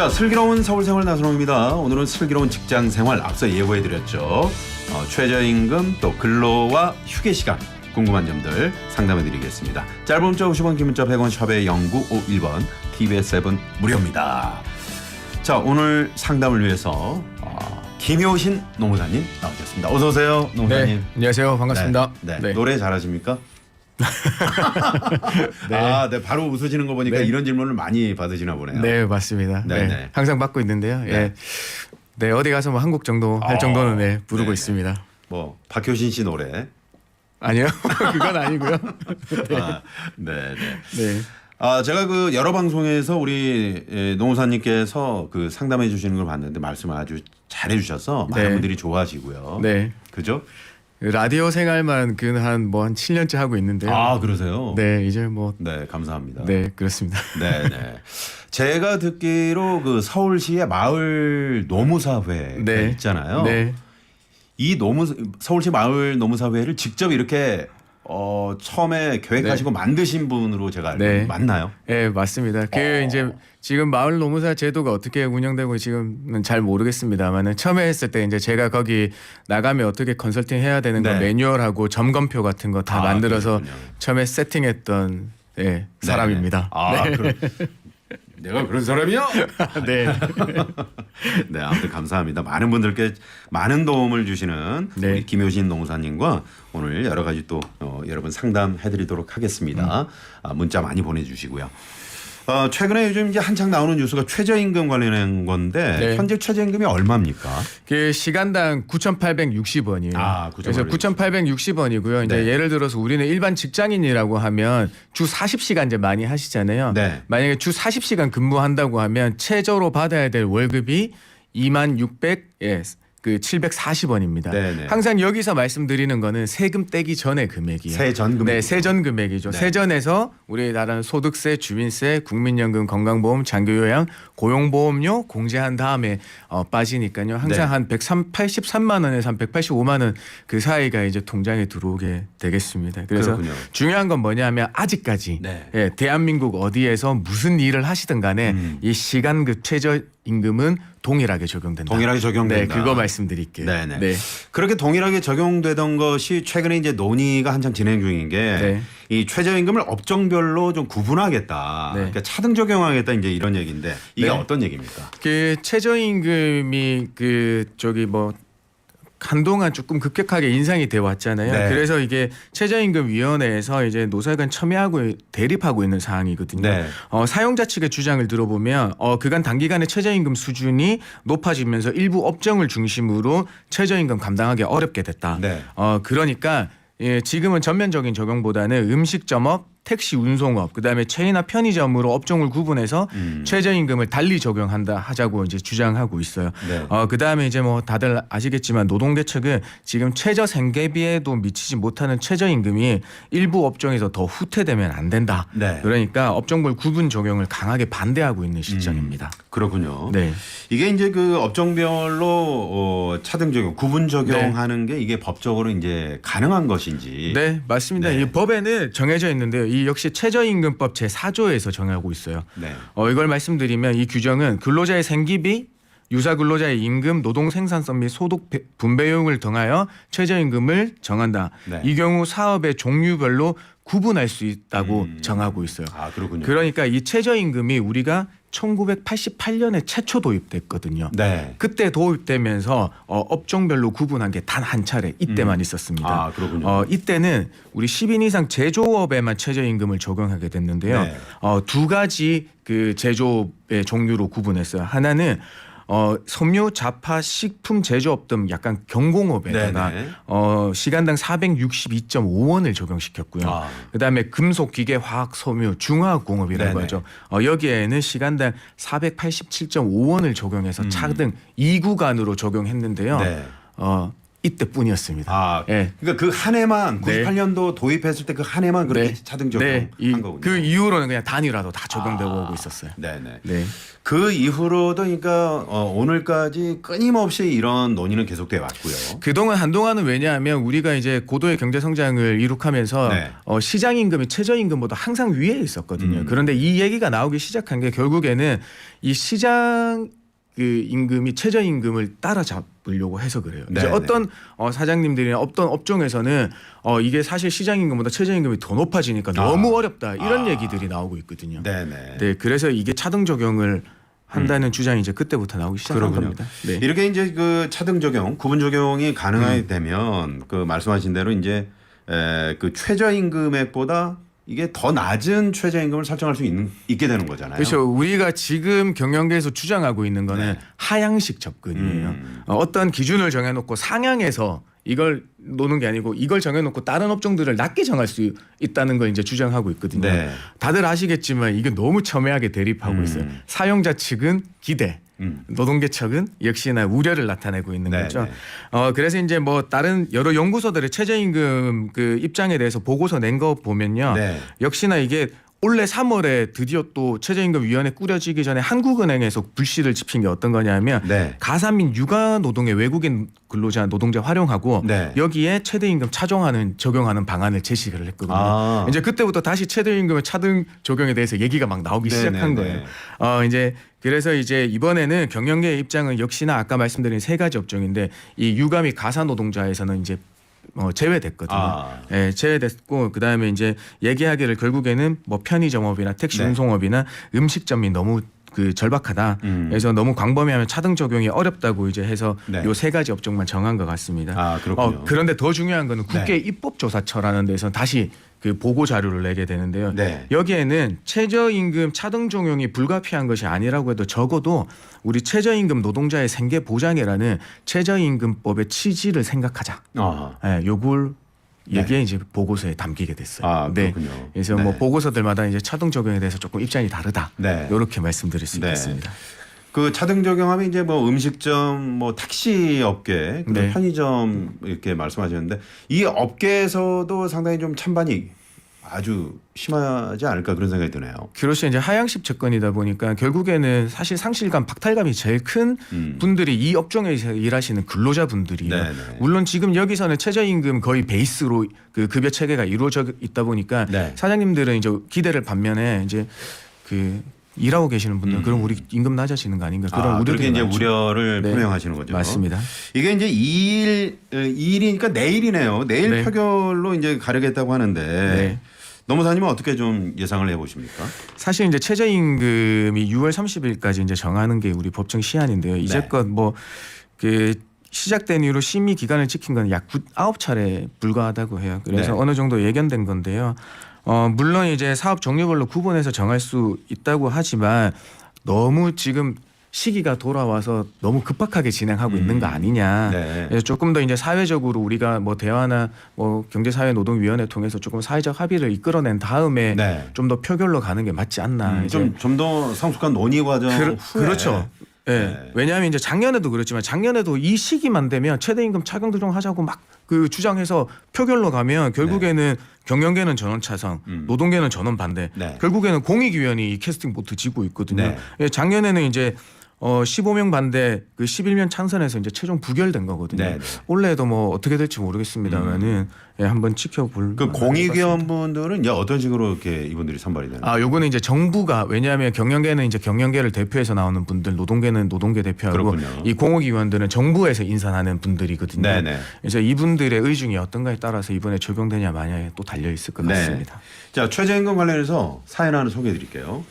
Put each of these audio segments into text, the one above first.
자, 슬기로운 서울생활 나선홍입니다. 오늘은 슬기로운 직장생활 앞서 예고해드렸죠. 최저임금 또 근로와 휴게시간 궁금한 점들 상담해드리겠습니다. 짧은 문자 50원, 긴 문자 100원, 샵의 0951번, TBS 앱은 무료입니다. 자, 오늘 상담을 위해서 김효신 노무사님 나오셨습니다. 어서 오세요, 노무사님. 네, 안녕하세요. 반갑습니다. 네. 노래 잘하십니까? 네. 네, 바로 웃으시는 거 보니까 네. 이런 질문을 많이 받으시나 보네요. 네, 맞습니다. 네, 네, 네. 항상 받고 있는데요. 네. 예. 네, 어디 가서 뭐 한국 정도 할 정도는 네, 부르고 네네. 있습니다. 뭐 박효신 씨 노래. 아니요, 그건 아니고요. 네. 네, 제가 그 여러 방송에서 우리 노무사님께서 그 상담해 주시는 걸 봤는데 말씀을 아주 잘해 주셔서 많은 네. 분들이 좋아하시고요. 네. 그죠? 라디오 생활만 한 7년째 하고 있는데요. 그러세요? 네, 이제 뭐 네, 감사합니다. 네, 그렇습니다. 네. 제가 듣기로 그 서울시의 마을 노무사회 네. 있잖아요. 네. 이 서울시 마을 노무사회를 직접 이렇게 처음에 계획하시고 만드신 분으로 제가 알고 네. 맞나요? 네, 맞습니다. 이제 지금 마을 노무사 제도가 어떻게 운영되고 지금은 잘 모르겠습니다만은 처음에 했을 때 이제 제가 거기 나가면 어떻게 컨설팅 해야 되는 거 네. 매뉴얼하고 점검표 같은 거 다 만들어서 그렇군요. 처음에 세팅했던 사람입니다. 그럼 내가 그런 사람이요? 네. 네, 아무튼 감사합니다. 많은 분들께 많은 도움을 주시는 네. 우리 김효신 노무사님과 오늘 여러 가지 또 여러분 상담해드리도록 하겠습니다. 문자 많이 보내주시고요. 최근에 요즘 이제 한창 나오는 뉴스가 최저임금 관련한 건데 네. 현재 최저임금이 얼마입니까? 시간당 9,860원이에요. 그래서 9,860원이고요. 이제 네. 예를 들어서 우리는 일반 직장인이라고 하면 주 40시간 이제 많이 하시잖아요. 네. 만약에 주 40시간 근무한다고 하면 최저로 받아야 될 월급이 2740원입니다. 네네. 항상 여기서 말씀드리는 거는 세금 떼기 전의 금액이에요. 세전 금액. 네, 세전 금액이죠. 네. 세전에서 우리나라는 소득세, 주민세, 국민연금, 건강보험, 장교요양, 고용보험료 공제한 다음에 빠지니까요. 항상 네. 한 183만 원에서 한 185만 원 그 사이가 이제 통장에 들어오게 되겠습니다. 그래서 그렇군요. 중요한 건 뭐냐면 아직까지 네. 대한민국 어디에서 무슨 일을 하시든 간에 이 시간급 최저임금은 동일하게 적용된다. 동일하게 적용된다. 네, 그거 말씀드릴게요. 네네. 네. 그렇게 동일하게 적용되던 것이 최근에 이제 논의가 한창 진행 중인 게 이 네. 최저임금을 업종별로 좀 구분하겠다. 네. 그러니까 차등 적용하겠다 이제 이런 얘기인데 이게 네. 어떤 얘기입니까? 최저임금이 한동안 조금 급격하게 인상이 돼 왔잖아요. 네. 그래서 이게 최저임금위원회에서 이제 노사간 첨예하고 대립하고 있는 사항이거든요. 네. 사용자 측의 주장을 들어보면 그간 단기간에 최저임금 수준이 높아지면서 일부 업종을 중심으로 최저임금 감당하기 어렵게 됐다. 네. 그러니까 지금은 전면적인 적용보다는 음식점업, 택시 운송업, 그다음에 체이나 편의점으로 업종을 구분해서 최저임금을 달리 하자고 이제 주장하고 있어요. 네. 그다음에 이제 다들 아시겠지만 노동계측은 지금 최저 생계비에도 미치지 못하는 최저임금이 일부 업종에서 더 후퇴되면 안 된다. 네. 그러니까 업종별 구분 적용을 강하게 반대하고 있는 시점입니다. 그렇군요. 네. 이게 이제 그 업종별로 차등 적용, 구분 적용하는 게 이게 법적으로 이제 가능한 것인지. 네, 맞습니다. 네. 이 법에는 정해져 있는데요. 이 역시 최저임금법 제4조에서 정하고 있어요. 네. 이걸 말씀드리면 이 규정은 근로자의 생기비, 유사 근로자의 임금, 노동 생산성 및 소득 분배용을 통하여 최저임금을 정한다. 네. 이 경우 사업의 종류별로 구분할 수 있다고 정하고 있어요. 그렇군요. 그러니까 이 최저임금이 우리가 1988년에 최초 도입됐거든요. 네. 그때 도입되면서 업종별로 구분한 게 단 한 차례 이때만 있었습니다. 그렇군요. 이때는 우리 10인 이상 제조업에만 최저임금을 적용하게 됐는데요. 네. 두 가지 그 제조업의 종류로 구분했어요. 하나는 섬유, 자파, 식품 제조업 등 약간 경공업에다가 네네. 시간당 462.5원을 적용시켰고요. 그다음에 금속, 기계, 화학, 섬유, 중화공업이라고 네네. 하죠. 여기에는 시간당 487.5원을 적용해서 차등 2구간으로 적용했는데요. 네. 이때뿐이었습니다. 아, 예. 그러니까 그 한 해만 네. 98년도 도입했을 때 그 한 해만 그렇게 네. 차등 적용한 네. 거군요. 그 이후로는 그냥 단일화도 다 적용되고 오고 있었어요. 네네. 네. 그 이후로도 그러니까 오늘까지 끊임없이 이런 논의는 계속돼 왔고요. 그동안 한동안은 왜냐하면 우리가 이제 고도의 경제 성장을 이룩하면서 네. 시장 임금이 최저 임금보다 항상 위에 있었거든요. 그런데 이 얘기가 나오기 시작한 게 결국에는 이 시장 그 임금이 최저 임금을 따라잡으려고 해서 그래요. 이제 네네. 어떤 사장님들이나 어떤 업종에서는 이게 사실 시장 임금보다 최저 임금이 더 높아지니까 너무 어렵다 이런 얘기들이 나오고 있거든요. 네네. 네, 그래서 이게 차등 적용을 한다는 주장이 이제 그때부터 나오기 시작한 그렇군요. 겁니다. 네. 이렇게 이제 그 차등 적용, 구분 적용이 가능하게 되면 그 말씀하신 대로 이제 그 최저임금액보다 이게 더 낮은 최저임금을 설정할 수 있게 되는 거잖아요. 그렇죠. 우리가 지금 경영계에서 주장하고 있는 거는 네. 하향식 접근이에요. 어떤 기준을 정해놓고 상향해서 이걸 노는 게 아니고 이걸 정해놓고 다른 업종들을 낮게 정할 수 있다는 걸 이제 주장하고 있거든요. 네. 다들 아시겠지만 이게 너무 첨예하게 대립하고 있어요. 사용자 측은 기대, 노동계 측은 역시나 우려를 나타내고 있는 네, 거죠. 네. 그래서 이제 뭐 다른 여러 연구소들의 최저임금 그 입장에 대해서 보고서 낸 거 보면요. 네. 역시나 이게 올해 3월에 드디어 또 최저임금위원회 꾸려지기 전에 한국은행에서 불씨를 지핀 게 어떤 거냐면 네. 가사 및 육아 노동의 외국인 근로자 노동자 활용하고 네. 여기에 최대임금 적용하는 방안을 제시를 했거든요. 아. 이제 그때부터 다시 최대임금의 차등 적용에 대해서 얘기가 막 나오기 시작한 네네네. 거예요. 이제 그래서 이제 이번에는 경영계의 입장은 역시나 아까 말씀드린 세 가지 업종인데 이 육아 및 가사 노동자에서는 이제 제외됐거든요. 아. 예, 제외됐고 그다음에 이제 얘기하기를 결국에는 뭐 편의점업이나 택시 네. 운송업이나 음식점이 너무 그 절박하다. 그래서 너무 광범위하면 차등 적용이 어렵다고 이제 해서 네. 요 세 가지 업종만 정한 것 같습니다. 아, 그렇군요. 그런데 더 중요한 거는 국회 네. 입법조사처라는 데서 다시 그 보고 자료를 내게 되는데요. 네. 여기에는 최저임금 차등 적용이 불가피한 것이 아니라고 해도 적어도 우리 최저임금 노동자의 생계 보장이라는 최저임금법의 취지를 생각하자. 아. 예, 요걸 네. 얘기에 이제 보고서에 담기게 됐어요. 아, 그렇군요. 그래서 네. 뭐 보고서들마다 이제 차등 적용에 대해서 조금 입장이 다르다. 네. 이렇게 말씀드릴 수 네. 있겠습니다. 그 차등 적용하면 이제 뭐 음식점, 뭐 택시 업계, 그리고 네. 편의점 이렇게 말씀하셨는데 이 업계에서도 상당히 좀 찬반이 아주 심하지 않을까 그런 생각이 드네요. 그렇죠. 이제 하향식 접근이다 보니까 결국에는 사실 상실감, 박탈감이 제일 큰 분들이 이 업종에서 일하시는 근로자분들이에요. 네네. 물론 지금 여기서는 최저임금 거의 베이스로 그 급여 체계가 이루어져 있다 보니까 네. 사장님들은 이제 기대를 반면에 이제 그 일하고 계시는 분들 은 그럼 우리 임금 낮아지는 거 아닌가 그런 우려들이 그렇게 이제 많죠. 우려를 네. 표명하시는 거죠. 맞습니다. 이게 이제 2일이니까 내일이네요. 내일 네. 표결로 이제 가려겠다고 하는데 네. 노무사님은 어떻게 좀 예상을 해보십니까? 사실 이제 최저임금이 6월 30일까지 이제 정하는 게 우리 법정 시한인데요. 이제껏 뭐 그 시작된 이후로 심의 기간을 지킨 건 약 9차례 불과하다고 해요. 그래서 네. 어느 정도 예견된 건데요. 물론 이제 사업 종류별로 구분해서 정할 수 있다고 하지만 너무 지금 시기가 돌아와서 너무 급박하게 진행하고 있는 거 아니냐. 네. 그래서 조금 더 이제 사회적으로 우리가 뭐 대화나 뭐 경제사회노동위원회 통해서 조금 사회적 합의를 이끌어낸 다음에 네. 좀 더 표결로 가는 게 맞지 않나. 이제 좀 더 성숙한 논의 과정 후에 그렇죠. 예. 네. 왜냐하면 이제 작년에도 그렇지만 작년에도 이 시기만 되면 최대임금 차등 조정하자고 막 그 주장해서 표결로 가면 결국에는 경영계는 전원 찬성, 노동계는 전원 반대. 네. 결국에는 공익위원이 이 캐스팅 보트 지고 있거든요. 네. 예, 작년에는 이제 15명 반대 그 11명 찬성에서 이제 최종 부결된 거거든요. 네, 네. 올해도 뭐 어떻게 될지 모르겠습니다만은 예, 한번 지켜볼. 그 만한 것 같습니다. 공익위원분들은 이제 어떤 식으로 이렇게 이분들이 선발이 되나요? 요거는 이제 정부가 왜냐하면 경영계는 이제 경영계를 대표해서 나오는 분들, 노동계는 노동계 대표하고 그렇군요. 이 공익위원들은 정부에서 인선하는 분들이거든요. 네네. 그래서 이분들의 의중이 어떤가에 따라서 이번에 적용되냐 마냐에 또 달려 있을 것 네. 같습니다. 자, 최저임금 관련해서 사연 하나 소개해 드릴게요.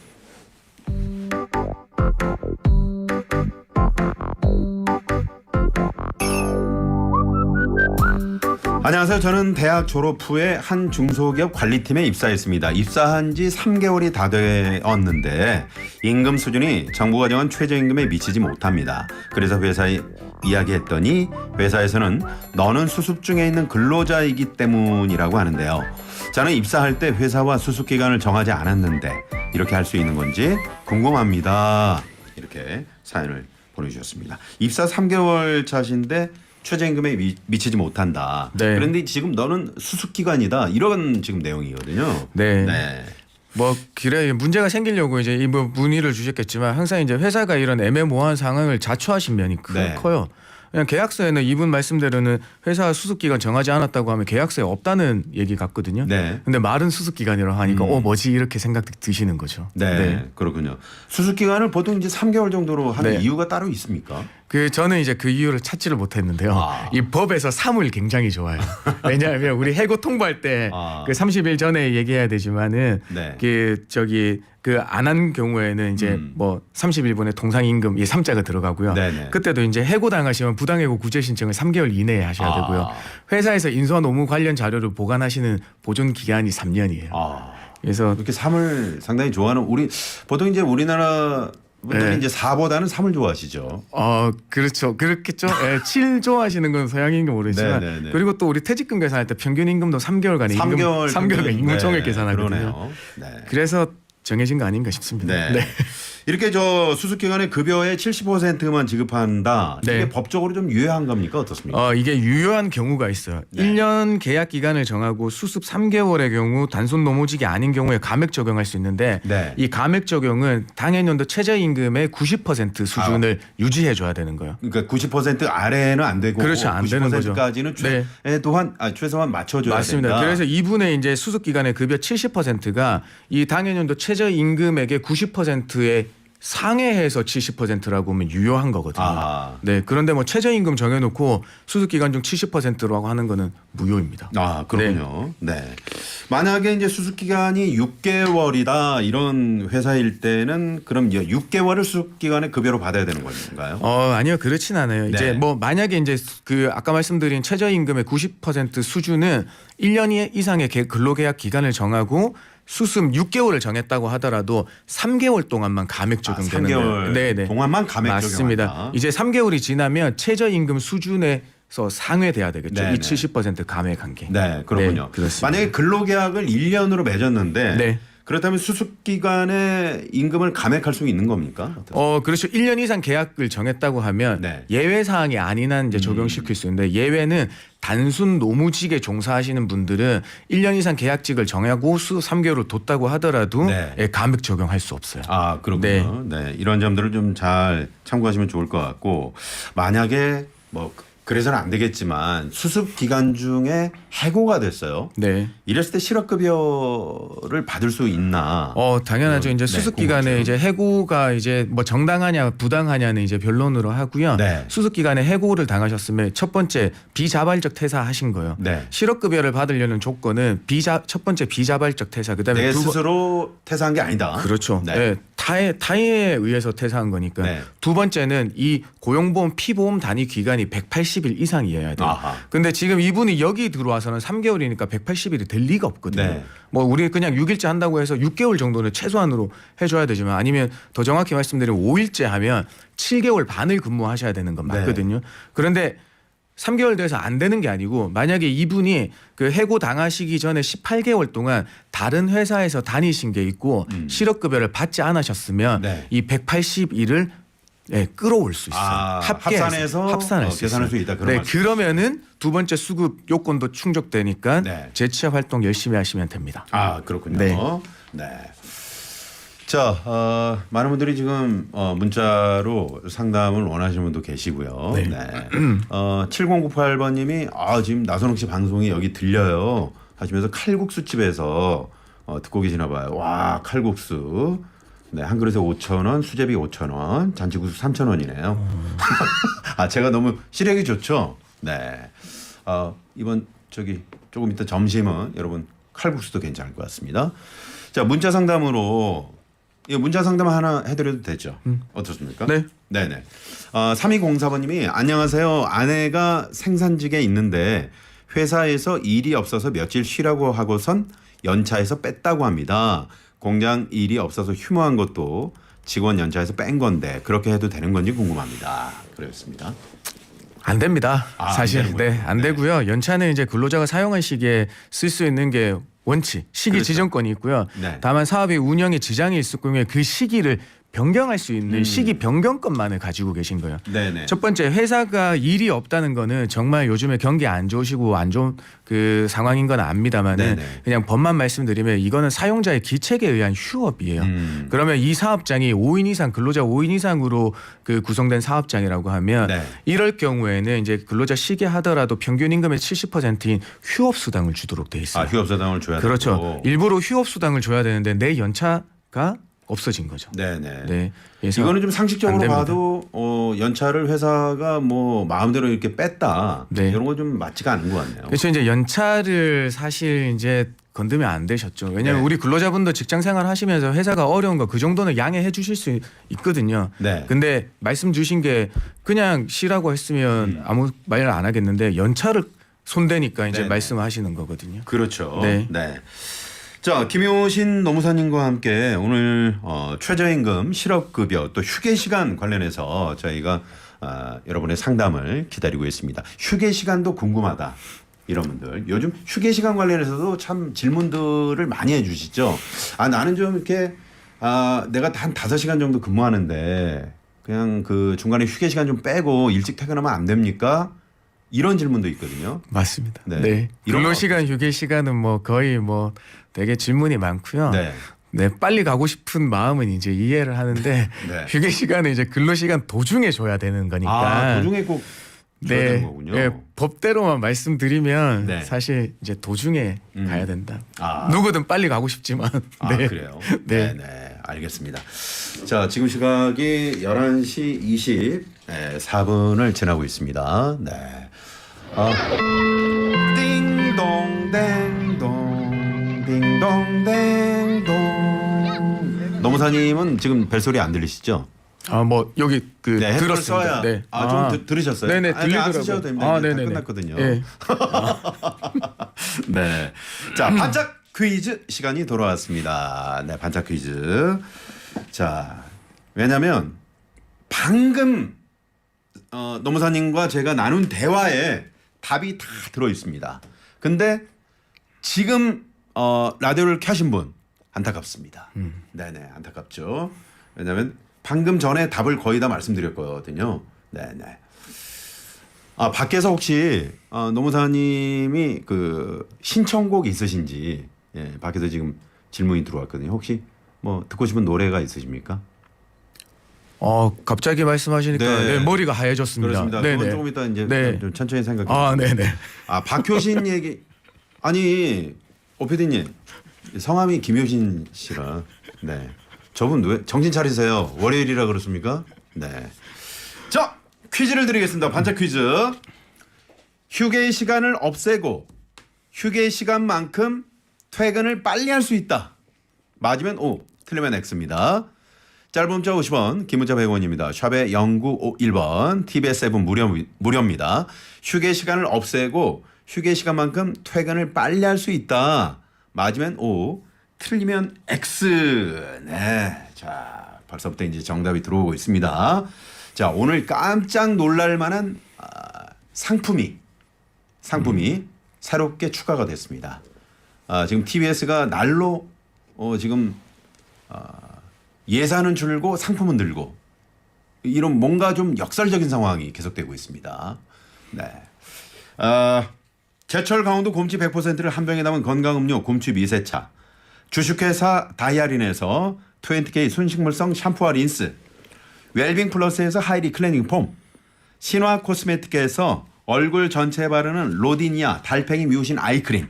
안녕하세요. 저는 대학 졸업 후에 한 중소기업 관리팀에 입사했습니다. 입사한 지 3개월이 다 되었는데 임금 수준이 정부가 정한 최저임금에 미치지 못합니다. 그래서 회사에 이야기했더니 회사에서는 너는 수습 중에 있는 근로자이기 때문이라고 하는데요. 저는 입사할 때 회사와 수습 기간을 정하지 않았는데 이렇게 할 수 있는 건지 궁금합니다. 이렇게 사연을 보내주셨습니다. 입사 3개월 차신데 최저임금에 미치지 못한다. 네. 그런데 지금 너는 수습기간이다. 이런 지금 내용이거든요. 네. 네. 뭐 그래 문제가 생기려고 이제 뭐 문의를 주셨겠지만 항상 이제 회사가 이런 애매모호한 상황을 자초하신 면이 네. 커요. 그냥 계약서에는 이분 말씀대로는 회사 수습 기간 정하지 않았다고 하면 계약서에 없다는 얘기 같거든요. 네. 근데 말은 수습 기간이라고 하니까 뭐지 이렇게 생각 드시는 거죠. 네. 그렇군요. 수습기간을 보통 이제 3개월 정도로 하는 네. 이유가 따로 있습니까? 그 저는 이제 그 이유를 찾지를 못했는데요. 아. 이 법에서 3을 굉장히 좋아요. 왜냐하면 우리 해고 통보할 때 아. 그 30일 전에 얘기해야 되지만은 네. 그 저기 그 안 한 경우에는 이제 뭐 30일분의 동상임금 이 3자가 들어가고요. 네네. 그때도 이제 해고 당하시면 부당해고 구제 신청을 3개월 이내에 하셔야 아. 되고요. 회사에서 인수와 노무 관련 자료를 보관하시는 보존 기간이 3년이에요. 아. 그래서 이렇게 3을 상당히 좋아하는 보통 이제 우리나라 분들이 네. 이제 4보다는 3을 좋아하시죠. 그렇죠. 그렇겠죠. 예, 7 좋아하시는 건 서양임금 모르지만 네네네. 그리고 또 우리 퇴직금 계산할 때 평균 임금도 3개월간의 3개월간 임금 총액 계산하거든요. 그러네요. 네. 그래서 정해진 거 아닌가 싶습니다. 네. 이렇게 저 수습기간의 급여의 70%만 지급한다. 네. 이게 법적으로 좀 유효한 겁니까? 어떻습니까? 이게 유효한 경우가 있어요. 네. 1년 계약 기간을 정하고 수습 3개월의 경우 단순 노무직이 아닌 경우에 감액 적용할 수 있는데 네. 이 감액 적용은 당해년도 최저임금의 90% 수준을 유지해 줘야 되는 거예요. 그러니까 90% 아래는 안 되고 그렇죠. 안 되는 거죠. 90%까지는 네. 최소한 맞춰줘야 맞습니다. 된다. 그래서 이분의 이제 수습 기간의 급여 70%가 이 당해년도 최저임금액의 90%에 상회해서 70%라고 하면 유효한 거거든요. 아. 네, 그런데 뭐 최저임금 정해놓고 수습 기간 중 70%라고 하는 거는 무효입니다. 아, 그렇군요. 네. 만약에 이제 수습 기간이 6개월이다 이런 회사일 때는 그럼 6개월을 수습 기간의 급여로 받아야 되는 건가요? 아니요, 그렇진 않아요. 네. 이제 뭐 만약에 이제 그 아까 말씀드린 최저임금의 90% 수준은 1년 이상의 근로계약 기간을 정하고 수습 6개월을 정했다고 하더라도 3개월 동안만 감액 적용되는 3개월 거예요. 네네. 동안만 감액 맞습니다. 적용한다. 이제 3개월이 지나면 최저임금 수준에서 상회돼야 되겠죠. 네네. 이 70% 감액한 게. 네, 그렇군요. 네, 그렇습니다. 만약에 근로계약을 1년으로 맺었는데 네. 그렇다면 수습 기간에 임금을 감액할 수 있는 겁니까? 그렇죠. 1년 이상 계약을 정했다고 하면 네. 예외 사항이 아닌 한 이제 적용시킬 수 있는데 예외는 단순 노무직에 종사하시는 분들은 1년 이상 계약직을 정하고 수 3개월을 뒀다고 하더라도 네. 감액 적용할 수 없어요. 아, 그렇군요. 네. 이런 점들을 좀 잘 참고하시면 좋을 것 같고 만약에 뭐 그래서는 안 되겠지만 수습 기간 중에 해고가 됐어요. 네. 이랬을 때 실업급여를 받을 수 있나? 당연하죠. 이제 네, 수습 기간에 궁금하죠. 이제 해고가 이제 뭐 정당하냐 부당하냐는 이제 변론으로 하고요. 네. 수습 기간에 해고를 당하셨으면 첫 번째 비자발적 퇴사하신 거예요. 네. 실업급여를 받으려는 조건은 첫 번째 비자발적 퇴사. 그다음에 내 스스로 퇴사한 게 아니다. 그렇죠. 네. 네. 타인에 의해서 퇴사한 거니까. 네. 두 번째는 이 고용보험 피보험 단위 기간이 180일 이상이어야 돼요. 아하. 근데 지금 이분이 여기 들어와서는 3개월이니까 180일이 될 리가 없거든요. 네. 뭐 우리 그냥 6일째 한다고 해서 6개월 정도는 최소한으로 해줘야 되지만 아니면 더 정확히 말씀드리면 5일째 하면 7개월 반을 근무하셔야 되는 건 맞거든요. 네. 그런데 3개월 돼서 안 되는 게 아니고 만약에 이분이 그 해고 당하시기 전에 18개월 동안 다른 회사에서 다니신 게 있고 실업급여를 받지 않으셨으면 네. 이 180일을 끌어올 수 있어요. 합계해서 합산해서 합산할 수 계산할 있어요. 수 있다. 그런 네, 말씀. 그러면은 두 번째 수급 요건도 충족되니까 네. 재취업 활동 열심히 하시면 됩니다. 아, 그렇군요. 네. 네. 자, 많은 분들이 지금 문자로 상담을 원하시는 분도 계시고요. 네. 7098번님이 지금 나선홍 씨 방송이 여기 들려요 하시면서 칼국수 집에서 듣고 계시나 봐요. 와, 칼국수. 네, 한 그릇에 5,000원, 수제비 5,000원, 잔치국수 3,000원이네요. 제가 너무 시력이 좋죠. 네. 이번 조금 이따 점심은 여러분 칼국수도 괜찮을 것 같습니다. 자, 문자 상담으로 문자 상담 하나 해드려도 되죠? 어떻습니까? 네. 네네. 3204번님이 안녕하세요. 아내가 생산직에 있는데 회사에서 일이 없어서 며칠 쉬라고 하고선 연차에서 뺐다고 합니다. 공장 일이 없어서 휴무한 것도 직원 연차에서 뺀 건데 그렇게 해도 되는 건지 궁금합니다. 그랬습니다. 안 됩니다. 안 사실 되는군요. 안 되고요. 연차는 이제 근로자가 사용한 시기에 쓸 수 있는 게 원칙, 시기 그렇죠. 지정권이 있고요. 네. 다만 사업의 운영에 지장이 있을 경우에 그 시기를 변경할 수 있는 시기 변경권만을 가지고 계신 거예요. 네네. 첫 번째 회사가 일이 없다는 거는 정말 요즘에 경기 안 좋으시고 안 좋은 그 상황인 건 압니다만은 네네. 그냥 법만 말씀드리면 이거는 사용자의 기책에 의한 휴업이에요. 그러면 이 사업장이 5인 이상 근로자 5인 이상으로 그 구성된 사업장이라고 하면 네. 이럴 경우에는 이제 근로자 쉬게 하더라도 평균 임금의 70%인 휴업 수당을 주도록 돼 있어요. 휴업사당을 줘야 그렇죠. 되고. 일부러 휴업 수당을 줘야 되는데 내 연차가 없어진 거죠. 네네. 네. 그래서 이거는 좀 안 상식적으로 됩니다. 봐도 연차를 회사가 뭐 마음대로 이렇게 뺐다. 네. 이런 건 좀 맞지가 않은 것 같네요. 그렇죠. 이제 연차를 사실 이제 건드면 안 되셨죠. 왜냐하면 네. 우리 근로자분도 직장 생활 하시면서 회사가 어려운 거 그 정도는 양해해 주실 수 있거든요. 네. 근데 말씀 주신 게 그냥 쉬라고 했으면 아무 말 안 하겠는데 연차를 손대니까 이제 네네. 말씀하시는 거거든요. 그렇죠. 네. 자, 김효신 노무사님과 함께 오늘 최저임금, 실업급여 또 휴게시간 관련해서 저희가 여러분의 상담을 기다리고 있습니다. 휴게시간도 궁금하다. 이런 분들 요즘 휴게시간 관련해서도 참 질문들을 많이 해주시죠. 나는 좀 이렇게 내가 한 5시간 정도 근무하는데 그냥 그 중간에 휴게시간 좀 빼고 일찍 퇴근하면 안 됩니까? 이런 질문도 있거든요. 맞습니다. 네. 네. 이런 근로 거 시간, 휴게 시간은 뭐 거의 뭐 되게 질문이 많고요. 네. 네, 빨리 가고 싶은 마음은 이제 이해를 하는데 네. 휴게 시간은 이제 근로 시간 도중에 줘야 되는 거니까. 도중에 꼭 줘야 되는 거군요. 네, 법대로만 말씀드리면 네. 사실 이제 도중에 가야 된다. 아. 누구든 빨리 가고 싶지만. 네. 그래요? 네. 네, 알겠습니다. 자, 지금 시각이 11시 24분을 지나고 있습니다. 네. 띵동 댕동 띵동 댕동. 노무사님은 지금 벨소리 안 들리시죠? 뭐 여기 그 네, 헤드폰을 들었습니다. 써야. 네. 좀 들으셨어요? 네네, 안 들리더라고요. 쓰셔도 됩니다. 이제 다 네네네. 끝났거든요. 네. 네. 자, 반짝 퀴즈 시간이 돌아왔습니다. 네, 반짝 퀴즈. 자, 왜냐면 방금 노무사님과 제가 나눈 대화에 답이 다 들어 있습니다. 근데 지금 라디오를 켜신 분 안타깝습니다. 네네, 안타깝죠. 왜냐하면 방금 전에 답을 거의 다 말씀드렸거든요. 네네. 밖에서 혹시 노무사님이 그 신청곡 있으신지 밖에서 지금 질문이 들어왔거든요. 혹시 뭐 듣고 싶은 노래가 있으십니까? 갑자기 말씀하시니까 네. 네, 머리가 하얘졌습니다. 그렇습니다. 네네. 그건 조금 이따 이제 네. 좀 천천히 생각해 주세요. 네네. 박효신 얘기 아니 오피디님 성함이 김효신 씨라 네 저분 왜 정신 차리세요. 월요일이라 그렇습니까? 네. 자 퀴즈를 드리겠습니다. 반짝 퀴즈. 휴게 시간을 없애고 휴게 시간만큼 퇴근을 빨리 할 수 있다. 맞으면 O, 틀리면 X입니다. 짧은 문자 50원, 긴 문자 100원입니다. 샵에 0951번, TBS 앱은 무료입니다. 휴게 시간을 없애고 휴게 시간만큼 퇴근을 빨리 할 수 있다. 맞으면 O, 틀리면 X. 네, 자 벌써부터 이제 정답이 들어오고 있습니다. 자 오늘 깜짝 놀랄 만한 상품이 새롭게 추가가 됐습니다. 지금 TBS가 날로 지금 예산은 줄고 상품은 늘고 이런 뭔가 좀 역설적인 상황이 계속되고 있습니다. 네. 제철 강원도 곰치 100%를 한 병에 담은 건강음료 곰치 미세차, 주식회사 다이아린에서 20K 순식물성 샴푸와 린스, 웰빙 플러스에서 하이리 클렌징 폼, 신화 코스메틱에서 얼굴 전체에 바르는 로디니아 달팽이 뮤신 아이크림.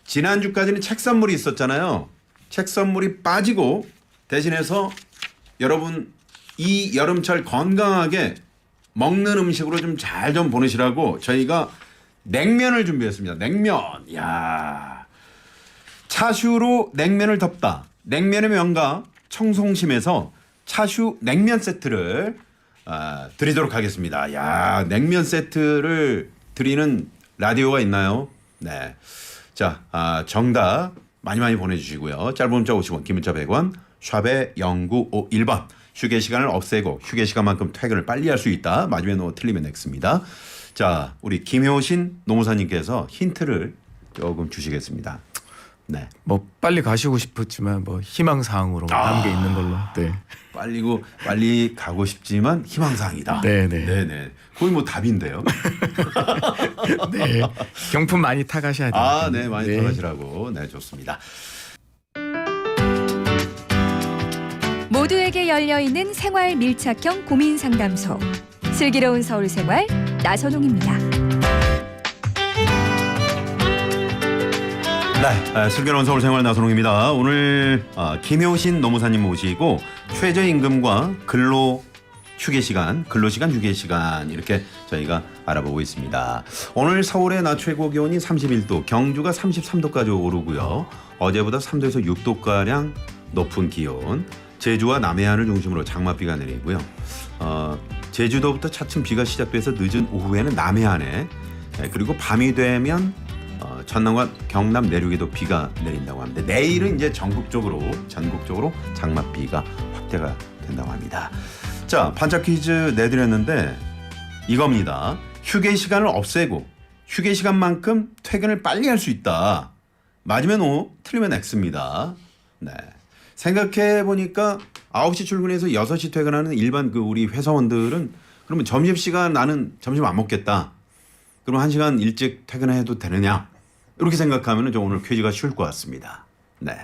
지난주까지는 책 선물이 있었잖아요. 책 선물이 빠지고 대신해서 여러분 이 여름철 건강하게 먹는 음식으로 좀 잘 좀 보내시라고 저희가 냉면을 준비했습니다. 냉면. 야. 차슈로 냉면을 덮다. 냉면의 명가 청송심에서 차슈 냉면 세트를 드리도록 하겠습니다. 야, 냉면 세트를 드리는 라디오가 있나요? 네. 자, 정답 많이 보내주시고요. 짧은 문자 50원, 긴 문자 100원, 샵에 0951번. 휴게 시간을 없애고 휴게 시간만큼 퇴근을 빨리 할 수 있다. 맞으면 O, 틀리면 X입니다. 자, 우리 김효신 노무사님께서 힌트를 조금 주시겠습니다. 네. 뭐 빨리 가시고 싶었지만 뭐 희망 사항으로 남겨 있는 걸로. 네. 빨리 가고 싶지만 희망사항이다. 네네. 거의 뭐 답인데요. 네. 경품 많이 타가셔야 돼요. 네, 많이 타가시라고. 네, 좋습니다. 모두에게 열려있는 생활 밀착형 고민 상담소. 슬기로운 서울생활 나선홍입니다. 네, 슬기로운 서울생활 나선홍입니다. 오늘 김효신 노무사님 모시고 최저임금과 근로시간, 휴게시간 이렇게 저희가 알아보고 있습니다. 오늘 서울의 낮 최고 기온이 31도, 경주가 33도까지 오르고요. 어제보다 3도에서 6도가량 높은 기온. 제주와 남해안을 중심으로 장맛비가 내리고요. 제주도부터 차츰 비가 시작돼서 늦은 오후에는 남해안에, 그리고 밤이 되면 전남과 경남 내륙에도 비가 내린다고 합니다. 내일은 이제 전국적으로 장맛비가 확대가 된다고 합니다. 자, 반짝 퀴즈 내드렸는데 이겁니다. 휴게 시간을 없애고 휴게 시간만큼 퇴근을 빨리 할 수 있다. 맞으면 O, 틀리면 X입니다. 네. 생각해 보니까 9시 출근해서 6시 퇴근하는 일반 우리 회사원들은 그러면 점심시간 나는 점심 안 먹겠다. 그럼 1시간 일찍 퇴근해도 되느냐? 이렇게 생각하면 저 오늘 퀴즈가 쉬울 것 같습니다. 네.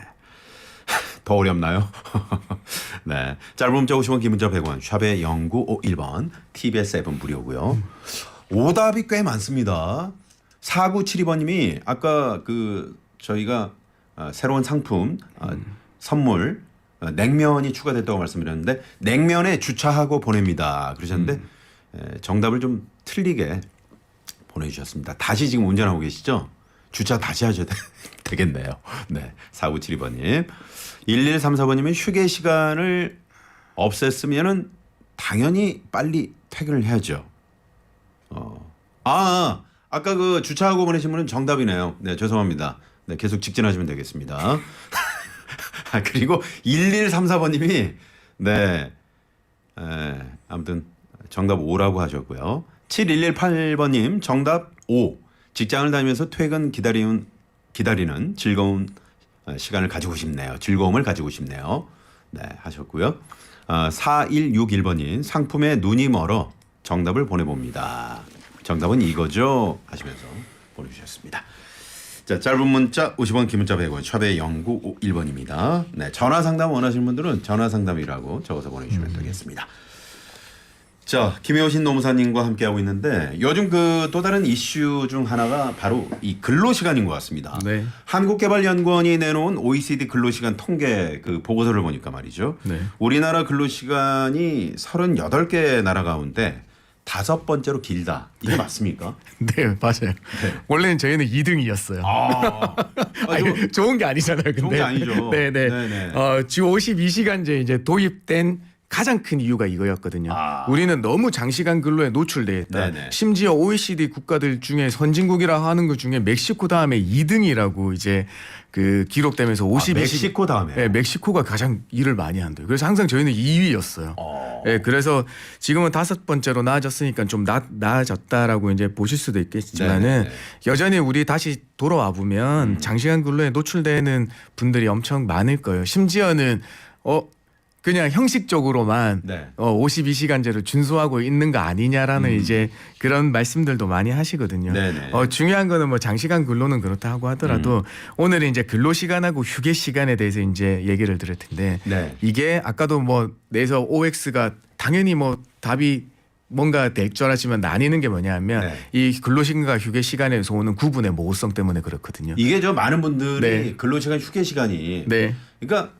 더 어렵나요? 네. 짧은 문자 50원, 긴 문자 100원, 샵의 0951번, TBS 앱은 무료고요. 오답이 꽤 많습니다. 4972번님이 아까 저희가 새로운 상품 선물 냉면이 추가됐다고 말씀드렸는데 냉면에 주차하고 보냅니다. 그러셨는데 정답을 좀 틀리게 보내주셨습니다. 다시 지금 운전하고 계시죠? 주차 다시 하셔야 되겠네요. 네, 4972번님. 1134번님은 휴게 시간을 없앴으면은 당연히 빨리 퇴근을 해야죠. 아까 주차하고 보내신 분은 정답이네요. 네, 죄송합니다. 네, 계속 직진하시면 되겠습니다. 그리고 1134번님이 네, 아무튼 정답 O라고 하셨고요. 7118번님 정답 O. 직장을 다니면서 퇴근 기다리는 즐거운 시간을 가지고 싶네요. 즐거움을 가지고 싶네요. 네, 하셨고요. 4161번님 상품에 눈이 멀어 정답을 보내봅니다. 정답은 이거죠 하시면서 보내주셨습니다. 자, 짧은 문자 50원, 긴 문자 100원, 샵의 0951번입니다. 네, 전화 상담 원하시는 분들은 전화 상담이라고 적어서 보내주시면 되겠습니다. 자, 김효신 노무사님과 함께하고 있는데 요즘 또 다른 이슈 중 하나가 바로 이 근로시간인 것 같습니다. 네. 한국개발연구원이 내놓은 OECD 근로시간 통계 보고서를 보니까 말이죠. 네. 우리나라 근로시간이 38개 나라 가운데 5번째로 길다. 이게 맞습니까? 네, 맞아요. 네. 원래는 저희는 2등이었어요. 좋은 게 아니잖아요. 근데. 좋은 게 아니죠. 네네. 네네. 주 52시간제 이제 도입된 가장 큰 이유가 이거였거든요. 우리는 너무 장시간 근로에 노출돼 있다. 네네. 심지어 OECD 국가들 중에 선진국이라 하는 것 중에 멕시코 다음에 2등이라고 이제 기록되면서 52시간. 멕시코 다음에. 네, 멕시코가 가장 일을 많이 한대요. 그래서 항상 저희는 2위였어요. 네, 그래서 지금은 5번째로 나아졌으니까 좀 나아졌다라고 이제 보실 수도 있겠지만은 네네. 여전히 우리 다시 돌아와 보면 장시간 근로에 노출되는 분들이 엄청 많을 거예요. 심지어는 그냥 형식적으로만 네. 52시간제를 준수하고 있는 거 아니냐라는 이제 그런 말씀들도 많이 하시거든요. 네네. 중요한 거는 뭐 장시간 근로는 그렇다 하고 하더라도 오늘은 이제 근로 시간하고 휴게 시간에 대해서 이제 얘기를 드릴 텐데 네. 이게 아까도 뭐 내서 OX가 당연히 뭐 답이 뭔가 될 줄 알았지만 나뉘는 게 뭐냐면 네. 이 근로시간과 휴게 시간에서 오는 구분의 모호성 때문에 그렇거든요. 이게 많은 분들이 네. 근로시간, 휴게시간이 네. 그러니까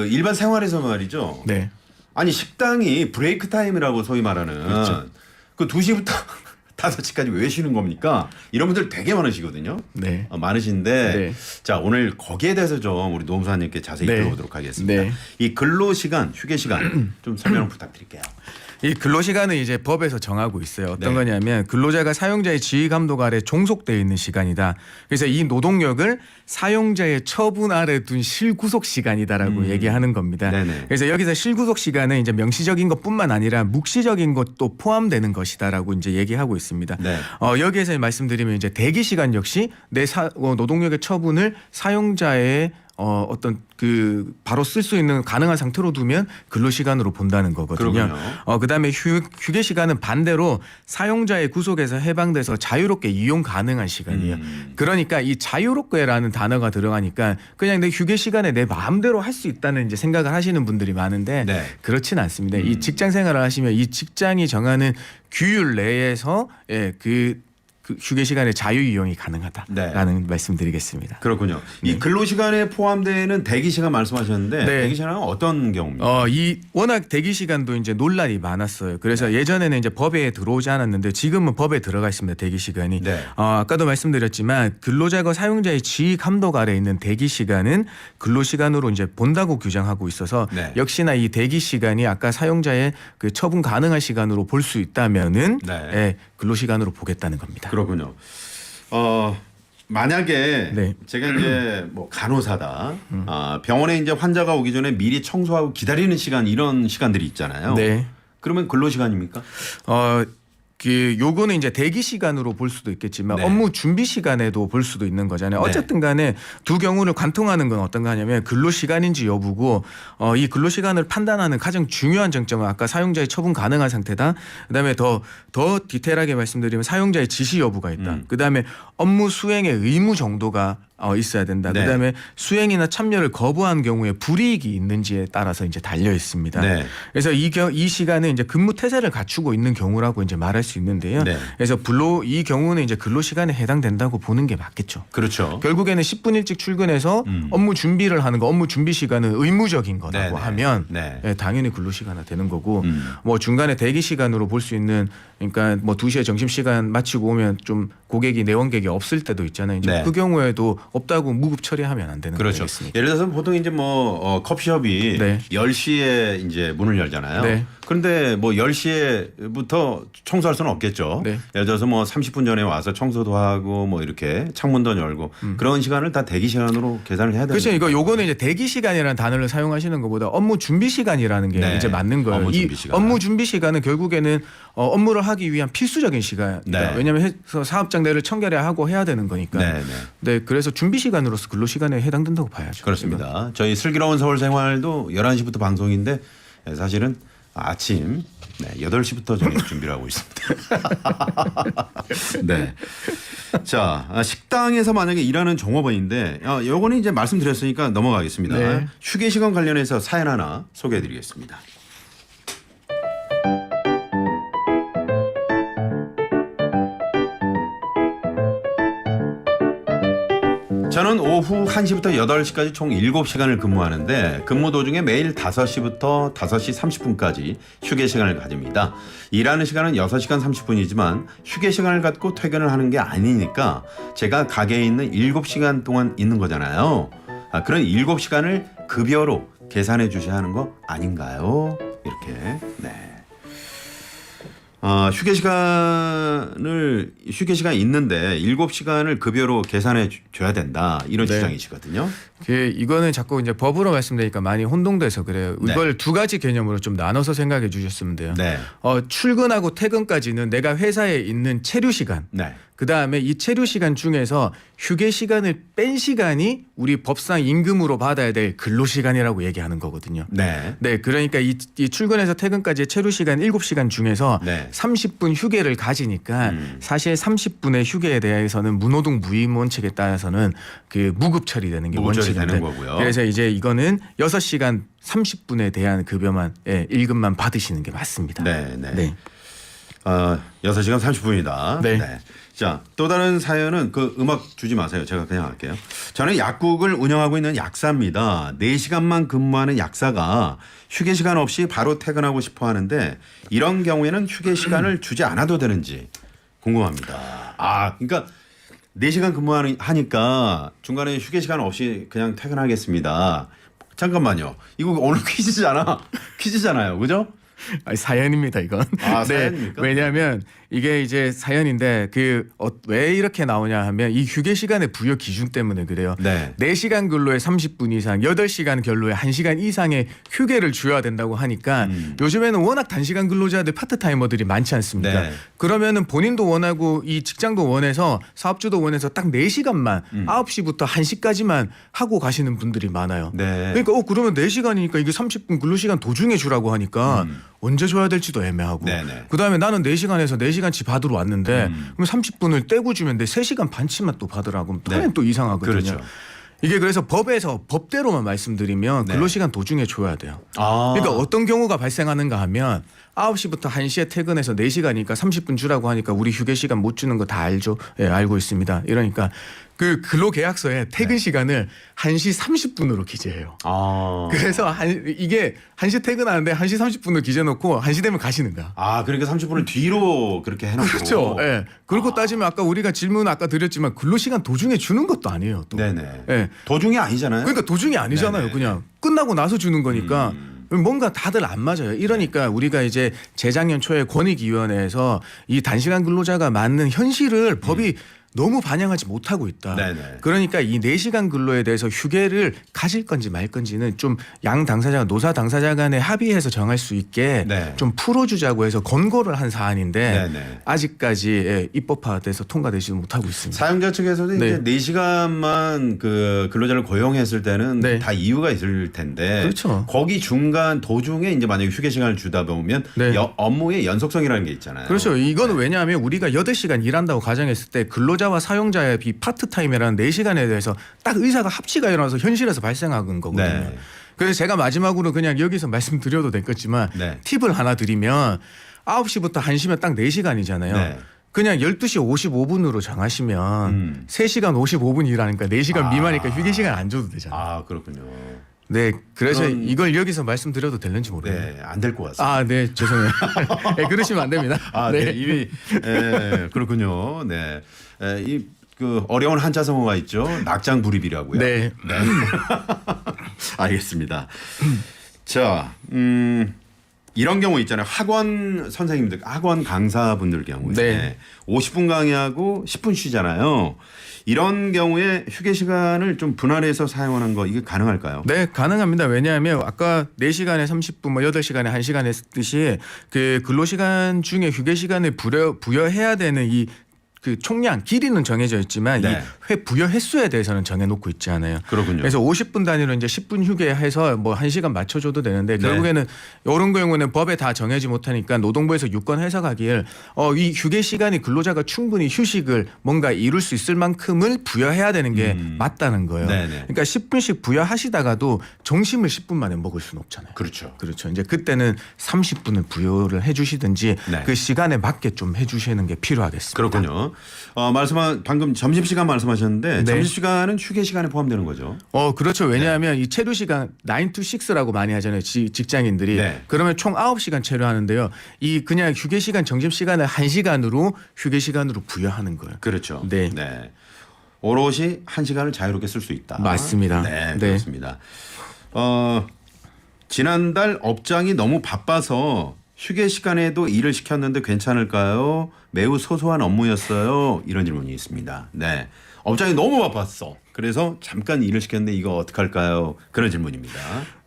일반 생활에서 말이죠. 네. 아니 식당이 브레이크 타임이라고 소위 말하는 그렇죠. 2시부터 5시까지 왜 쉬는 겁니까? 이런 분들 되게 많으시거든요. 네. 많으신데 네. 자, 오늘 거기에 대해서 좀 우리 노무사님께 자세히 네. 들어보도록 하겠습니다. 네. 이 근로시간, 휴게시간 좀 설명 부탁드릴게요. 이 근로시간은 이제 법에서 정하고 있어요. 어떤 네. 거냐면 근로자가 사용자의 지휘 감독 아래 종속되어 있는 시간이다. 그래서 이 노동력을 사용자의 처분 아래 둔 실구속 시간이다라고 얘기하는 겁니다. 네네. 그래서 여기서 실구속 시간은 이제 명시적인 것뿐만 아니라 묵시적인 것도 포함되는 것이다라고 이제 얘기하고 있습니다. 네. 여기에서 말씀드리면 이제 대기 시간 역시 내 노동력의 처분을 사용자의 어떤 그 바로 쓸 수 있는 가능한 상태로 두면 근로 시간으로 본다는 거거든요. 그렇군요. 그다음에 휴게 시간은 반대로 사용자의 구속에서 해방돼서 자유롭게 이용 가능한 시간이에요. 그러니까 이 자유롭게라는 단어가 들어가니까 그냥 내 휴게 시간에 내 마음대로 할 수 있다는 이제 생각을 하시는 분들이 많은데 네. 그렇진 않습니다. 이 직장 생활을 하시면 이 직장이 정하는 규율 내에서 그 휴게 시간에 자유 이용이 가능하다라는 말씀드리겠습니다. 그렇군요. 이 근로 시간에 포함되는 대기 시간 말씀하셨는데 네. 대기 시간은 어떤 경우입니까? 이 워낙 대기 시간도 이제 논란이 많았어요. 그래서 예전에는 이제 법에 들어오지 않았는데 지금은 법에 들어가 있습니다. 대기 시간이. 네. 아까도 말씀드렸지만 근로자가 사용자의 지휘 감독 아래 있는 대기 시간은 근로 시간으로 이제 본다고 규정하고 있어서 네. 역시나 이 대기 시간이 아까 사용자의 그 처분 가능한 시간으로 볼 수 있다면은 네. 근로 시간으로 보겠다는 겁니다. 그렇군요. 만약에 네. 제가 이제 뭐 간호사다. 병원에 이제 환자가 오기 전에 미리 청소하고 기다리는 시간 이런 시간들이 있잖아요. 네. 그러면 근로 시간입니까? 요거는 이제 대기 시간으로 볼 수도 있겠지만 네. 업무 준비 시간에도 볼 수도 있는 거잖아요. 네. 어쨌든 간에 두 경우를 관통하는 건 어떤 거 하냐면 근로 시간인지 여부고 이 근로 시간을 판단하는 가장 중요한 정점은 아까 사용자의 처분 가능한 상태다. 그다음에 더 디테일하게 말씀드리면 사용자의 지시 여부가 있다. 그다음에 업무 수행의 의무 정도가 있어야 된다. 네. 그다음에 수행이나 참여를 거부한 경우에 불이익이 있는지에 따라서 이제 달려 있습니다. 네. 그래서 이 시간은 이제 근무 태세를 갖추고 있는 경우라고 이제 말할 수 있는데요. 네. 그래서 이 경우는 이제 근로 시간에 해당된다고 보는 게 맞겠죠. 그렇죠. 결국에는 10분 일찍 출근해서 업무 준비를 하는 거, 업무 준비 시간은 의무적인 거라고 네네. 하면 네. 당연히 근로 시간화 되는 거고 뭐 중간에 대기 시간으로 볼 수 있는 그러니까 뭐 2시에 점심 시간 마치고 오면 좀 고객이 내원객이 없을 때도 있잖아요. 이제 네. 그 경우에도 없다고 무급 처리하면 안 되는 그렇죠. 거겠습니까? 예를 들어서 보통 이제 뭐 커피숍이 네. 10시에 이제 문을 열잖아요. 네. 그런데 뭐 10시에부터 청소할 수는 없겠죠. 네. 예를 들어서 뭐 30분 전에 와서 청소도 하고 뭐 이렇게 창문도 열고 그런 시간을 다 대기 시간으로 계산을 해야 되는 그렇죠. 거죠. 요거는 이제 대기 시간이라는 단어를 사용하시는 것보다 업무 준비 시간이라는 게 네. 이제 맞는 거예요. 업무 이 준비 시간. 업무 준비 시간은 결국에는 업무를 하기 위한 필수적인 시간이다. 네. 왜냐하면 해서 사업장 내를 청결해야 하고 해야 되는 거니까. 네, 네. 네, 그래서 준비 시간으로서 근로 시간에 해당된다고 봐야죠. 그렇습니다. 저희 슬기로운 서울 생활도 11시부터 방송인데 사실은 아침 8시부터 저희 준비를 하고 있습니다. 네. 자, 식당에서 만약에 일하는 종업원인데 요거는 이제 말씀드렸으니까 넘어가겠습니다. 네. 휴게 시간 관련해서 사연 하나 소개해 드리겠습니다. 저는 오후 1시부터 8시까지 총 7시간을 근무하는데 근무 도중에 매일 5시부터 5시 30분까지 휴게 시간을 가집니다. 일하는 시간은 6시간 30분이지만 휴게 시간을 갖고 퇴근을 하는 게 아니니까 제가 가게에 있는 7시간 동안 있는 거잖아요. 그런 7시간을 급여로 계산해 주셔야 하는 거 아닌가요? 이렇게. 네. 휴게 시간 있는데 7시간을 급여로 계산해 줘야 된다. 이런 네. 주장이시거든요. 이거는 자꾸 이제 법으로 말씀드리니까 많이 혼동돼서 그래요. 네. 이걸 두 가지 개념으로 좀 나눠서 생각해 주셨으면 돼요. 네. 출근하고 퇴근까지는 내가 회사에 있는 체류 시간. 네. 그다음에 이 체류 시간 중에서 휴게 시간을 뺀 시간이 우리 법상 임금으로 받아야 될 근로 시간이라고 얘기하는 거거든요. 네. 네, 그러니까 이 출근해서 퇴근까지의 체류 시간 7시간 중에서 네. 30분 휴게를 가지니까 사실 30분의 휴게에 대해서는 무노동 무임 원칙에 따라서는 그 무급 처리되는 게 무급 원칙인데 처리되는 거고요. 그래서 이제 이거는 6시간 30분에 대한 급여만 임금만 받으시는 게 맞습니다. 네. 네. 네. 6시간 30분이다. 네. 자, 또 다른 사연은 그 음악 주지 마세요. 제가 그냥 할게요. 저는 약국을 운영하고 있는 약사입니다. 4시간만 근무하는 약사가 휴게 시간 없이 바로 퇴근하고 싶어 하는데 이런 경우에는 휴게 시간을 주지 않아도 되는지 궁금합니다. 그러니까 4시간 근무하니까 중간에 휴게 시간 없이 그냥 퇴근하겠습니다. 잠깐만요. 이거 오늘 퀴즈잖아요. 그죠? 아니, 사연입니다 이건. 아, 사연입니까? 왜냐하면 이게 이제 사연인데 왜 이렇게 나오냐 하면 이 휴게 시간의 부여 기준 때문에 그래요. 네. 4시간 근로에 30분 이상, 8시간 근로에 1시간 이상의 휴게를 줘야 된다고 하니까 요즘에는 워낙 단시간 근로자들 파트타이머들이 많지 않습니까? 네. 그러면은 본인도 원하고 이 직장도 원해서 사업주도 원해서 딱 4시간만 9시부터 1시까지만 하고 가시는 분들이 많아요. 네. 그러니까 그러면 4시간이니까 이게 30분 근로시간 도중에 주라고 하니까 언제 줘야 될지도 애매하고 네네. 그다음에 나는 4시간에서 4시간치 받으러 왔는데 그럼 30분을 떼고 주면 내 3시간 반치만 또 받으라고 하면 네. 또 이상하거든요. 그렇죠. 이게 그래서 법대로만 말씀드리면 네. 근로시간 도중에 줘야 돼요. 아. 그러니까 어떤 경우가 발생하는가 하면 9시부터 1시에 퇴근해서 4시간이니까 30분 주라고 하니까 우리 휴게 시간 못 주는 거 다 알죠. 예, 알고 있습니다. 이러니까 그 근로계약서에 퇴근 시간을 1시 30분으로 기재해요. 아. 그래서 이게 1시 퇴근하는데 1시 30분을 기재놓고 1시 되면 가시는 거야. 아, 그러니까 30분을 뒤로 그렇게 해놓고. 그렇죠. 예. 그렇고 따지면 아까 우리가 질문 아까 드렸지만 근로시간 도중에 주는 것도 아니에요. 또. 네네. 예. 도중이 아니잖아요. 그러니까 도중이 아니잖아요. 네네. 그냥 끝나고 나서 주는 거니까 뭔가 다들 안 맞아요. 이러니까 우리가 이제 재작년 초에 권익위원회에서 이 단시간 근로자가 맞는 현실을 법이 너무 반영하지 못하고 있다. 네네. 그러니까 이 4시간 근로에 대해서 휴게를 가질 건지 말 건지는 좀 양 당사자가 노사 당사자 간에 합의해서 정할 수 있게 네. 좀 풀어주자고 해서 권고를 한 사안인데 네네. 아직까지 입법화돼서 통과되지 못하고 있습니다. 사용자 측에서는 네. 이제 4시간만 그 근로자를 고용했을 때는 네. 다 이유가 있을 텐데 그렇죠. 거기 중간 도중에 이제 만약에 휴게 시간을 주다 보면 네. 업무의 연속성이라는 게 있잖아요. 그렇죠. 이거는 왜냐하면 우리가 8시간 일한다고 가정했을 때 근로자와 사용자의 이 파트타임이라는 4시간에 대해서 딱 의사가 합치가 일어나서 현실에서 발생한 거거든요. 네. 그래서 제가 마지막으로 그냥 여기서 말씀드려도 되겠지만 네. 팁을 하나 드리면 9시부터 1시면 딱 4시간이잖아요. 네. 그냥 12시 55분으로 정하시면 3시간 55분 일하니까 4시간 미만이니까 휴게 시간 안 줘도 되잖아요. 아, 그렇군요. 네. 그래서 그럼- 이걸 여기서 말씀드려도 되는지 모르겠네요. 네, 안 될 것 같습니다. 아, 네. 죄송해요. 네, 그러시면 안 됩니다. 아, 네. 이미 그렇군요. 네. 이 그 어려운 한자 성어가 있죠. 낙장불입이라고요. 네. 알겠습니다. 자, 이런 경우 있잖아요. 학원 선생님들, 학원 강사분들 경우에 네. 50분 강의하고 10분 쉬잖아요. 이런 경우에 휴게 시간을 좀 분할해서 사용하는 거 이게 가능할까요? 네, 가능합니다. 왜냐하면 아까 4시간에 30분, 뭐 8시간에 1시간 했듯이 그 근로시간 중에 휴게 시간을 부여해야 되는 이 그 총량 길이는 정해져 있지만 네. 이 회 부여 횟수에 대해서는 정해놓고 있지 않아요. 그렇군요. 그래서 50분 단위로 이제 10분 휴게해서 뭐 1시간 맞춰줘도 되는데 네. 결국에는 이런 경우는 법에 다 정하지 못하니까 노동부에서 유권 해석하길 이 휴게 시간이 근로자가 충분히 휴식을 뭔가 이룰 수 있을 만큼을 부여해야 되는 게 맞다는 거예요. 네네. 그러니까 10분씩 부여하시다가도 점심을 10분 만에 먹을 수는 없잖아요. 그렇죠. 그렇죠. 이제 그때는 30분을 부여를 해주시든지 네. 그 시간에 맞게 좀 해주시는 게 필요하겠습니다. 그렇군요. 방금 점심 시간 말씀하셨는데 네. 점심 시간은 휴게 시간에 포함되는 거죠. 그렇죠. 왜냐하면 이 체류 시간 9 to 6라고 많이 하잖아요. 직장인들이. 네. 그러면 총 9시간 체류하는데요. 이 그냥 휴게 시간 점심 시간을 1시간으로 휴게 시간으로 부여하는 거예요. 그렇죠. 네. 오롯이 1시간을 자유롭게 쓸 수 있다. 맞습니다. 네, 네. 그렇습니다. 지난달 업장이 너무 바빠서 휴게 시간에도 일을 시켰는데 괜찮을까요? 매우 소소한 업무였어요. 이런 질문이 있습니다. 네. 업장이 너무 바빴어. 그래서 잠깐 일을 시켰는데 이거 어떡할까요? 그런 질문입니다.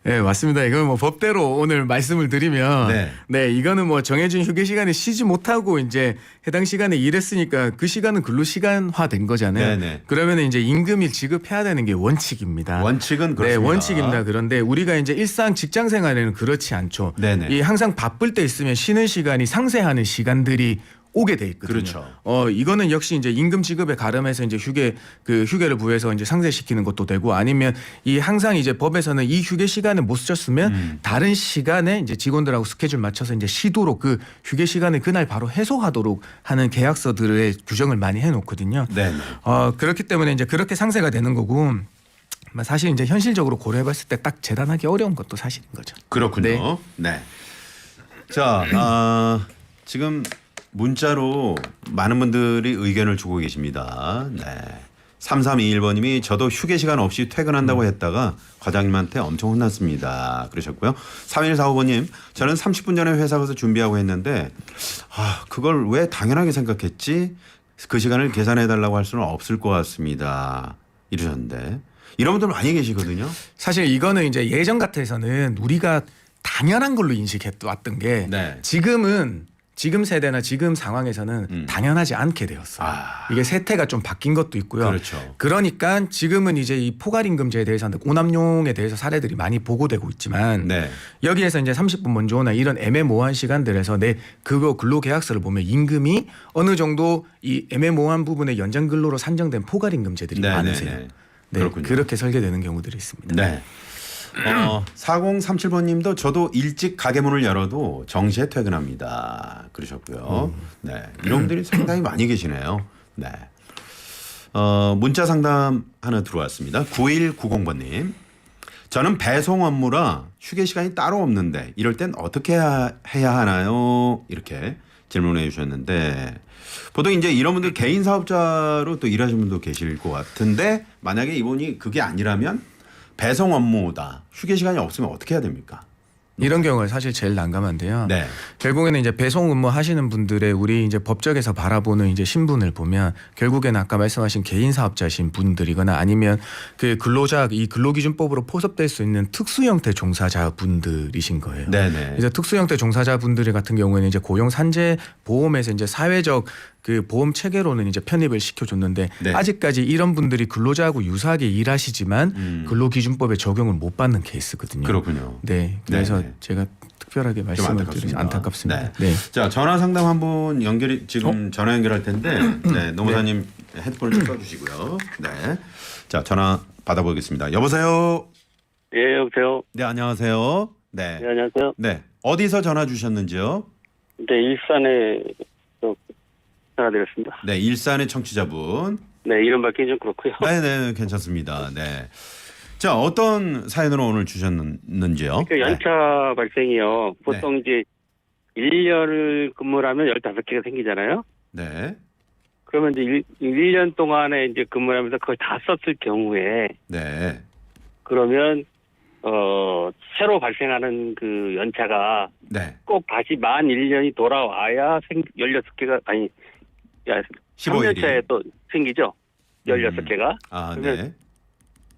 네, 맞습니다. 이건 뭐 법대로 오늘 말씀을 드리면 네. 이거는 뭐 정해진 휴게 시간에 쉬지 못하고 이제 해당 시간에 일했으니까 그 시간은 근로시간화 된 거잖아요. 네네. 그러면 이제 임금을 지급해야 되는 게 원칙입니다. 원칙은 그렇습니다. 네, 원칙입니다. 그런데 우리가 이제 일상 직장 생활에는 그렇지 않죠. 네네. 이 항상 바쁠 때 있으면 쉬는 시간이 상쇄하는 시간들이 오게 돼 있거든요. 그렇죠. 이거는 역시 이제 임금 지급에 가름해서 이제 휴게를 부여해서 이제 상쇄시키는 것도 되고 아니면 이 항상 이제 법에서는 이 휴게 시간을 못 썼으면 다른 시간에 이제 직원들하고 스케줄 맞춰서 이제 쉬도록 그 휴게 시간을 그날 바로 해소하도록 하는 계약서들의 규정을 많이 해놓거든요. 네. 그렇기 때문에 이제 그렇게 상쇄가 되는 거고. 사실 이제 현실적으로 고려해봤을 때 딱 재단하기 어려운 것도 사실인 거죠. 그렇군요. 네. 자, 지금 문자로 많은 분들이 의견을 주고 계십니다. 네. 3321번님이 저도 휴게 시간 없이 퇴근한다고 했다가 과장님한테 엄청 혼났습니다. 그러셨고요. 3145번님 저는 30분 전에 회사 가서 준비하고 했는데 그걸 왜 당연하게 생각했지? 그 시간을 계산해 달라고 할 수는 없을 것 같습니다. 이러셨는데 이런 분들 많이 계시거든요. 사실 이거는 이제 예전 같아서는 우리가 당연한 걸로 인식해 왔던 게 네. 지금 세대나 지금 상황에서는 당연하지 않게 되었어요. 이게 세태가 좀 바뀐 것도 있고요. 그렇죠. 그러니까 지금은 이제 이 포괄임금제에 대해서는 오남용에 대해서 사례들이 많이 보고되고 있지만 네. 여기에서 이제 30분 먼저 오나 이런 애매모호한 시간들에서 내 그거 근로계약서를 보면 임금이 어느 정도 이 애매모호한 부분에 연장 근로로 산정된 포괄임금제들이 네, 많으세요. 네, 네. 네, 그렇군요. 그렇게 설계되는 경우들이 있습니다. 네. 4037번님도 저도 일찍 가게 문을 열어도 정시에 퇴근합니다. 그러셨고요. 네, 이런 분들이 상당히 많이 계시네요. 네. 문자 상담 하나 들어왔습니다. 9190번님. 저는 배송 업무라 휴게 시간이 따로 없는데 이럴 땐 어떻게 해야 하나요? 이렇게 질문해 주셨는데 보통 이제 이런 분들 개인 사업자로 또 일하시는 분도 계실 것 같은데 만약에 이분이 그게 아니라면 배송 업무다. 휴게 시간이 없으면 어떻게 해야 됩니까? 이런 경우가 사실 제일 난감한데요. 네. 결국에는 이제 배송 근무 하시는 분들의 우리 이제 법적에서 바라보는 이제 신분을 보면 결국에는 아까 말씀하신 개인 사업자신 분들이거나 아니면 그 근로자 이 근로기준법으로 포섭될 수 있는 특수 형태 종사자 분들이신 거예요. 네네. 이제 특수 형태 종사자 분들 같은 경우에는 이제 고용 산재 보험에서 이제 사회적 그 보험 체계로는 이제 편입을 시켜줬는데 네. 아직까지 이런 분들이 근로자하고 유사하게 일하시지만 근로기준법에 적용을 못 받는 케이스거든요. 그렇군요. 네, 그래서 네. 제가 특별하게 말씀을 드리면 안타깝습니다. 네. 자, 전화 상담 한분 연결이 지금 전화 연결할 텐데, 네, 노무사님 헤드폰을 좀 써주시고요. 네, 자, 전화 받아보겠습니다. 여보세요. 예, 여보세요. 네, 안녕하세요. 네, 네, 안녕하세요. 네, 어디서 전화 주셨는지요? 네, 일산에 전화드렸습니다. 네, 일산의 청취자분. 네, 이름 밝히기 좀 그렇고요. 네, 네, 괜찮습니다. 네. 자, 어떤 사연으로 오늘 주셨는지요? 그 연차 발생이요. 보통 이제 1년을 근무를 하면 15개가 생기잖아요. 네, 그러면 이제 1년 동안에 이제 근무를 하면서 그걸 다 썼을 경우에 네, 그러면 새로 발생하는 그 연차가 네. 꼭 다시 만 1년이 돌아와야 16개가 아니 15일이. 3년차에 또 생기죠. 16개가. 아, 그러면 네.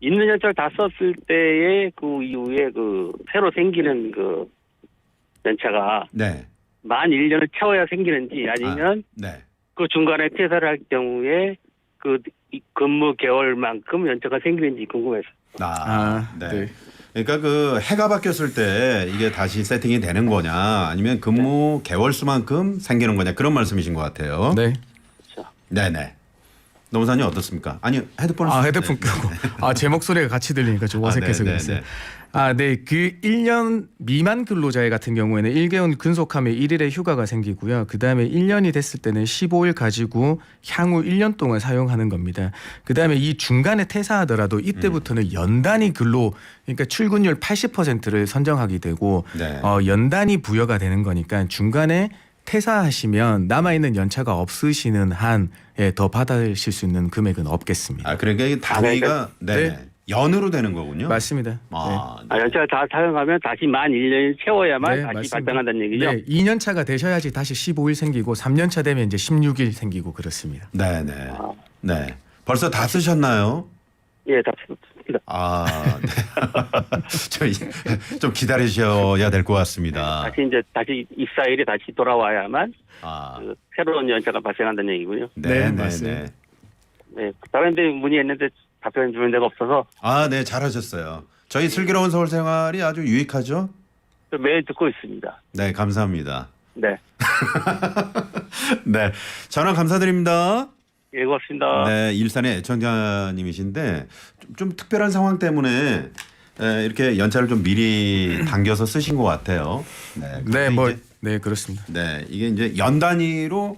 있는 연차를 다 썼을 때에 그 이후에 그 새로 생기는 그 연차가 네. 만 1년을 채워야 생기는지 아니면 네. 그 중간에 퇴사를 할 경우에 그 근무 개월만큼 연차가 생기는지 궁금해서. 네. 그러니까 그 해가 바뀌었을 때 이게 다시 세팅이 되는 거냐 아니면 근무 개월 수만큼 생기는 거냐 그런 말씀이신 것 같아요. 네. 그렇죠. 네네. 노무사님 어떻습니까? 아니 헤드폰을 헤드폰 끄고 제 목소리가 같이 들리니까 좀 어색해서 네, 그랬어요. 네. 네. 그 1년 미만 근로자의 같은 경우에는 1개월 근속하면 1일의 휴가가 생기고요. 그다음에 1년이 됐을 때는 15일 가지고 향후 1년 동안 사용하는 겁니다. 그다음에 이 중간에 퇴사하더라도 이때부터는 연단위 근로 그러니까 출근율 80%를 선정하게 되고 네. 연단위 부여가 되는 거니까 중간에 퇴사하시면 남아있는 연차가 없으시는 한에 더 받으실 수 있는 금액은 없겠습니다. 그러니까 이게 단위가 네. 연으로 되는 거군요. 맞습니다. 네. 연차를 다 사용하면 다시 만 1년을 채워야만 네, 다시 맞습니다. 발생한다는 얘기죠. 네, 2년 차가 되셔야지 다시 15일 생기고 3년 차 되면 이제 16일 생기고 그렇습니다. 네네. 네. 벌써 다 쓰셨나요? 예, 다 썼습니다. 네. 좀 기다리셔야 될 것 같습니다. 다시 입사일이 다시 돌아와야만 아. 그 새로운 연차가 발생한다는 얘기군요. 네, 맞습니다. 네. 네, 다른 데 문의했는데 답변 주는 데가 없어서 네, 잘하셨어요. 저희 슬기로운 서울 생활이 아주 유익하죠? 매일 듣고 있습니다. 네, 감사합니다. 네, 네, 전화 감사드립니다. 예, 고맙습니다. 네, 일산의 애청자님이신데 좀 특별한 상황 때문에 이렇게 연차를 좀 미리 당겨서 쓰신 것 같아요. 네, 네, 그렇습니다. 네, 이게 이제 연 단위로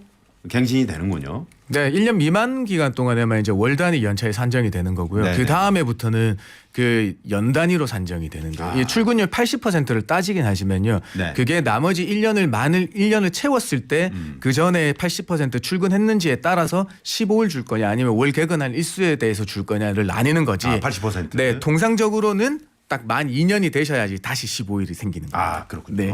갱신이 되는군요. 네, 1년 미만 기간 동안에만 이제 월 단위 연차에 산정이 되는 거고요. 네네. 그 다음에부터는 그 연 단위로 산정이 되는 거예요. 이 출근율 80%를 따지긴 하지만요. 네. 그게 나머지 1년을 채웠을 때 그 전에 80% 출근했는지에 따라서 15일 줄 거냐 아니면 월 개근한 일수에 대해서 줄 거냐를 나뉘는 거지. 80%. 네, 통상적으로는 딱 만 2년이 되셔야지 다시 15일이 생기는 거예요. 아, 그렇군요. 네.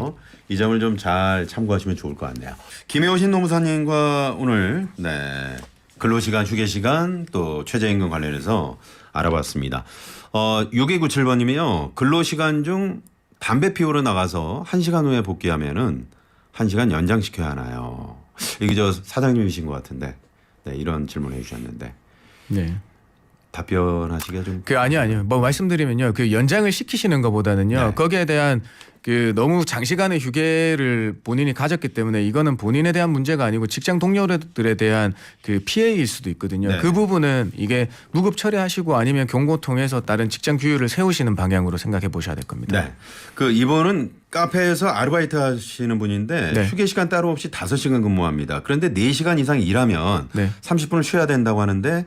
이 점을 좀 잘 참고하시면 좋을 것 같네요. 김혜호신 노무사님과 오늘 근로시간, 휴게시간 또 최저임금 관련해서 알아봤습니다. 6297번님이요. 근로시간 중 담배 피우러 나가서 1시간 후에 복귀하면은 1시간 연장시켜야 하나요? 이게 저 사장님이신 것 같은데 이런 질문을 해주셨는데 네. 답변하시기가 좀 아니요. 뭐 말씀드리면요. 그 연장을 시키시는 것보다는요. 네. 거기에 대한 그 너무 장시간의 휴게를 본인이 가졌기 때문에 이거는 본인에 대한 문제가 아니고 직장 동료들에 대한 그 피해일 수도 있거든요. 네. 그 부분은 이게 무급 처리하시고 아니면 경고 통해서 다른 직장 규율을 세우시는 방향으로 생각해 보셔야 될 겁니다. 네. 그 이분은 카페에서 아르바이트 하시는 분인데 네. 휴게 시간 따로 없이 5시간 근무합니다. 그런데 4시간 이상 일하면 네. 30분을 쉬어야 된다고 하는데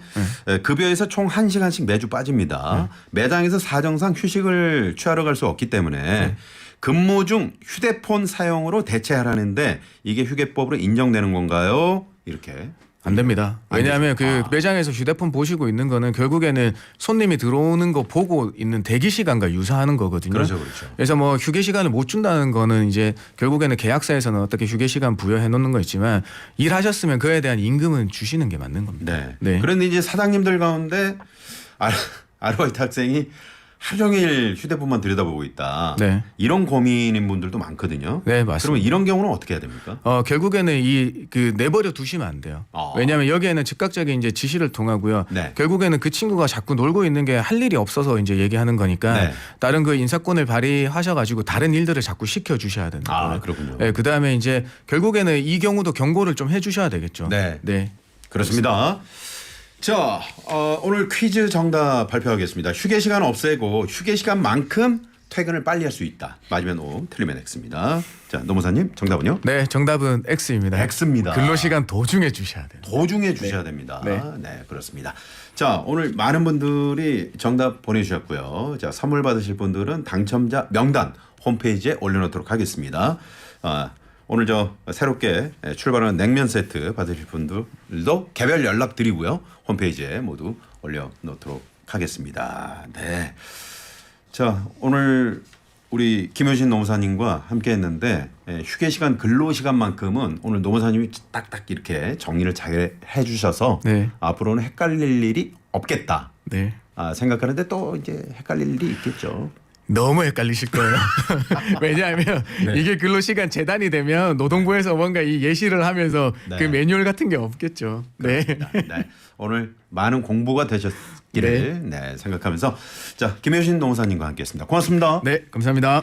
급여에서 총 1시간씩 매주 빠집니다. 매장에서 사정상 휴식을 취하러 갈 수 없기 때문에 근무 중 휴대폰 사용으로 대체하라는데 이게 휴게법으로 인정되는 건가요? 이렇게. 안 됩니다. 왜냐하면 안 되죠. 그 매장에서 휴대폰 보시고 있는 거는 결국에는 손님이 들어오는 거 보고 있는 대기 시간과 유사하는 거거든요. 그렇죠, 그렇죠. 그래서 뭐 휴게 시간을 못 준다는 거는 이제 결국에는 계약서에서는 어떻게 휴게 시간 부여해 놓는 거 있지만 일하셨으면 그에 대한 임금은 주시는 게 맞는 겁니다. 네. 네. 그런데 이제 사장님들 가운데 아르바이트 학생이 하루 종일 휴대폰만 들여다보고 있다. 네. 이런 고민인 분들도 많거든요. 네, 맞습니다. 그러면 이런 경우는 어떻게 해야 됩니까? 결국에는 내버려 두시면 안 돼요. 왜냐하면 여기에는 즉각적인 이제 지시를 통하고요. 네. 결국에는 그 친구가 자꾸 놀고 있는 게 할 일이 없어서 이제 얘기하는 거니까 네. 다른 그 인사권을 발휘하셔가지고 다른 일들을 자꾸 시켜 주셔야 되는 거예요. 그렇군요. 네, 그다음에 이제 결국에는 이 경우도 경고를 좀 해주셔야 되겠죠. 네. 네. 그렇습니다. 자, 오늘 퀴즈 정답 발표하겠습니다. 휴게 시간 없애고 휴게 시간만큼 퇴근을 빨리 할 수 있다. 맞으면 O, 틀리면 X입니다. 자, 노무사님 정답은요? 네, 정답은 X입니다. X입니다. 근로시간 도중에 주셔야 돼요. 도중에 주셔야 됩니다. 네. 네, 그렇습니다. 자, 오늘 많은 분들이 정답 보내주셨고요. 자, 선물 받으실 분들은 당첨자 명단 홈페이지에 올려놓도록 하겠습니다. 오늘 새롭게 출발하는 냉면 세트 받으실 분들도 개별 연락 드리고요. 홈페이지에 모두 올려놓도록 하겠습니다. 네. 자, 오늘 우리 김효신 노무사님과 함께 했는데 휴게 시간 근로 시간만큼은 오늘 노무사님이 딱딱 이렇게 정리를 잘 해주셔서 네. 앞으로는 헷갈릴 일이 없겠다. 네. 생각하는데 또 이제 헷갈릴 일이 있겠죠. 너무 헷갈리실 거예요. 왜냐하면 이게 근로시간 재단이 되면 노동부에서 뭔가 이 예시를 하면서 네. 그 매뉴얼 같은 게 없겠죠. 네. 네. 오늘 많은 공부가 되셨기를 생각하면서 자, 김효신 노무사님과 함께했습니다. 고맙습니다. 네, 감사합니다.